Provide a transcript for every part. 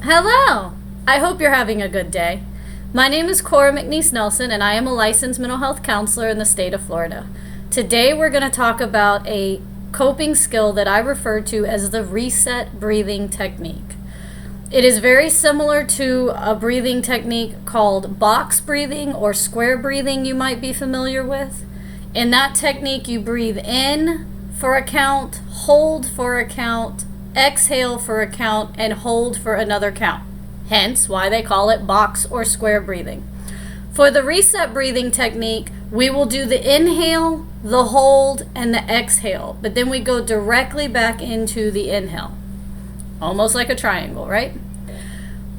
Hello! I hope you're having a good day. My name is Cora McNeese Nelson, and I am a licensed mental health counselor in the state of Florida. Today we're going to talk about a coping skill that I refer to as the reset breathing technique. It is very similar to a breathing technique called box breathing or square breathing you might be familiar with. In that technique, you breathe in for a count, hold for a count, exhale for a count, and hold for another count. Hence why they call it box or square breathing. For the reset breathing technique, we will do the inhale, the hold, and the exhale, but then we go directly back into the inhale. Almost like a triangle, right?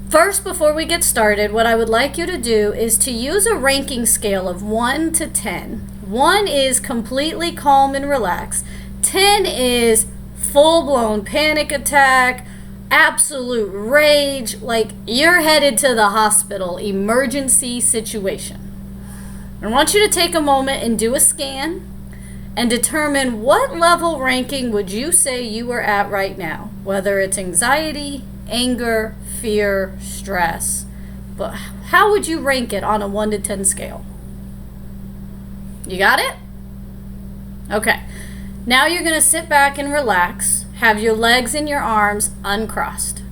First, before we get started, what I would like you to do is to use a ranking scale of 1 to 10. 1 is completely calm and relaxed. 10 is full-blown panic attack, absolute rage, like you're headed to the hospital, emergency situation. I want you to take a moment and do a scan and determine what level ranking would you say you are at right now, whether it's anxiety, anger, fear, stress. But how would you rank it on a 1 to 10 scale? You got it? Okay. Now you're going to sit back and relax. Have your legs and your arms uncrossed.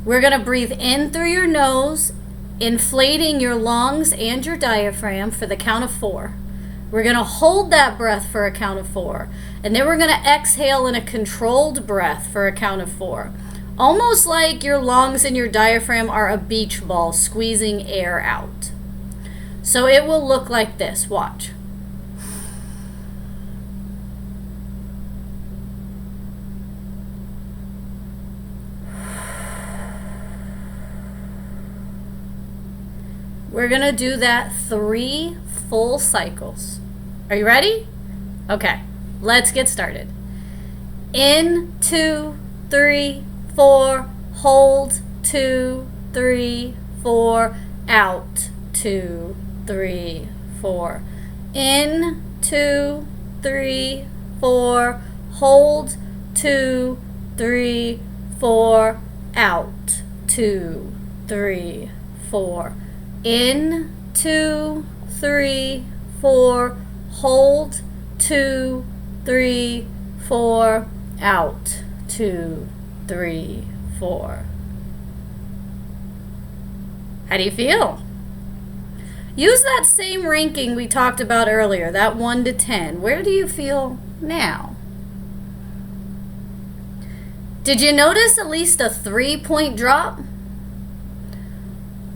We're going to breathe in through your nose, inflating your lungs and your diaphragm for the count of 4. We're going to hold that breath for a count of 4. And then we're going to exhale in a controlled breath for a count of 4. Almost like your lungs and your diaphragm are a beach ball squeezing air out. So it will look like this. Watch. We're going to do that 3 full cycles. Are you ready? Okay, let's get started. In, 2, 3, 4, hold, 2, 3, 4, out, 2, 3, 4. In, 2, 3, 4, hold, 2, 3, 4, out, 2, 3, 4. In, 2, 3, 4, hold, 2, 3, 4, out, 2, 3, 4. How do you feel? Use that same ranking we talked about earlier, that 1 to 10. Where do you feel now? Did you notice at least a 3-point drop?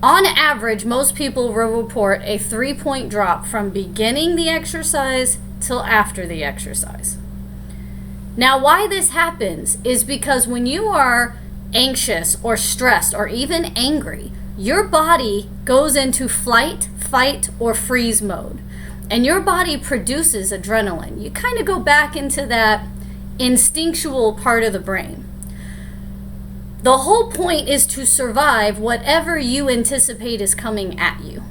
On average, most people will report a 3-point drop from beginning the exercise till after the exercise. Now, why this happens is because when you are anxious or stressed or even angry, your body goes into flight, fight, or freeze mode. And your body produces adrenaline. You kind of go back into that instinctual part of the brain. The whole point is to survive whatever you anticipate is coming at you.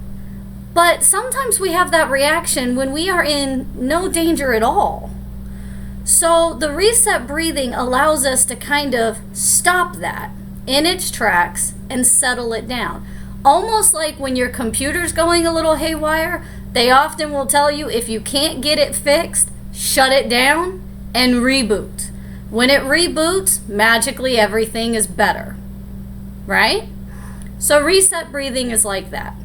But sometimes we have that reaction when we are in no danger at all. So the reset breathing allows us to kind of stop that in its tracks and settle it down. Almost like when your computer's going a little haywire, they often will tell you if you can't get it fixed, shut it down and reboot. When it reboots, magically everything is better, right? So reset breathing is like that.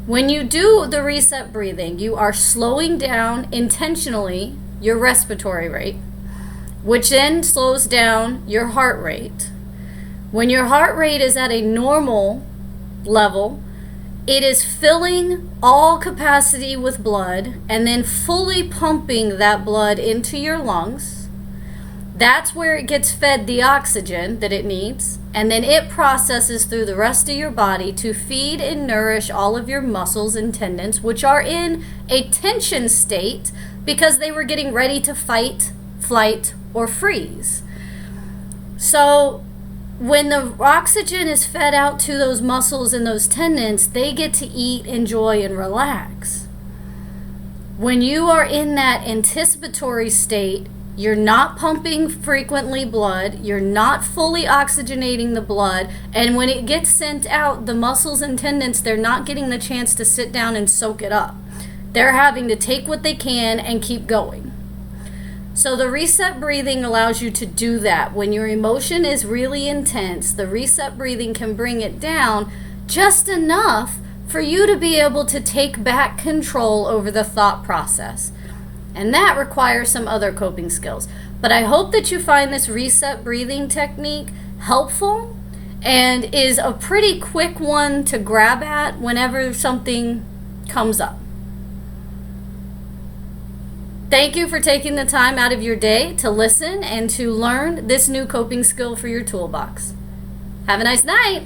When you do the reset breathing, you are slowing down intentionally your respiratory rate, which then slows down your heart rate. When your heart rate is at a normal level, it is filling all capacity with blood and then fully pumping that blood into your lungs. That's where it gets fed the oxygen that it needs, and then it processes through the rest of your body to feed and nourish all of your muscles and tendons, which are in a tension state because they were getting ready to fight, flight, or freeze. So when the oxygen is fed out to those muscles and those tendons, they get to eat, enjoy, and relax. When you are in that anticipatory state, You're not pumping frequently blood, you're not fully oxygenating the blood, and when it gets sent out, the muscles and tendons, they're not getting the chance to sit down and soak it up. They're having to take what they can and keep going. So the reset breathing allows you to do that. When your emotion is really intense, the reset breathing can bring it down just enough for you to be able to take back control over the thought process. And that requires some other coping skills. But I hope that you find this reset breathing technique helpful and is a pretty quick one to grab at whenever something comes up. Thank you for taking the time out of your day to listen and to learn this new coping skill for your toolbox. Have a nice night.